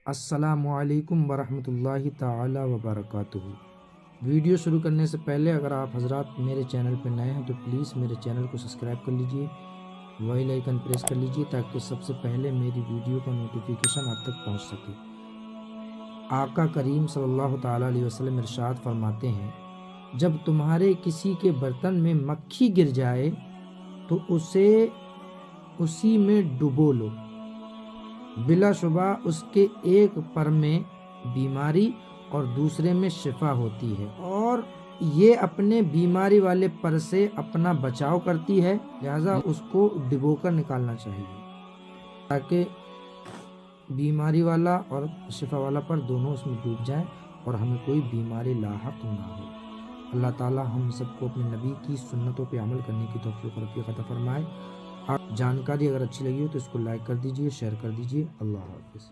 السلام علیکم ورحمۃ اللہ تعالی وبرکاتہ۔ ویڈیو شروع کرنے سے پہلے اگر آپ حضرات میرے چینل پہ نئے ہیں تو پلیز میرے چینل کو سبسکرائب کر لیجئے، بیل آئیکن پریس کر لیجئے تاکہ سب سے پہلے میری ویڈیو کا نوٹیفیکیشن آپ تک پہنچ سکے۔ آقا کریم صلی اللہ تعالی علیہ وسلم ارشاد فرماتے ہیں، جب تمہارے کسی کے برتن میں مکھی گر جائے تو اسے اسی میں ڈبو لو، بلا شبہ اس کے ایک پر میں بیماری اور دوسرے میں شفا ہوتی ہے، اور یہ اپنے بیماری والے پر سے اپنا بچاؤ کرتی ہے، لہذا اس کو ڈبو کر نکالنا چاہیے تاکہ بیماری والا اور شفا والا پر دونوں اس میں ڈوب جائیں اور ہمیں کوئی بیماری لاحق نہ ہو۔ اللہ تعالی ہم سب کو اپنے نبی کی سنتوں پہ عمل کرنے کی توفیق اور عطا فرمائے۔ آپ جانکاری اگر اچھی لگی ہو تو اس کو لائک کر دیجئے، شیئر کر دیجئے۔ اللہ حافظ۔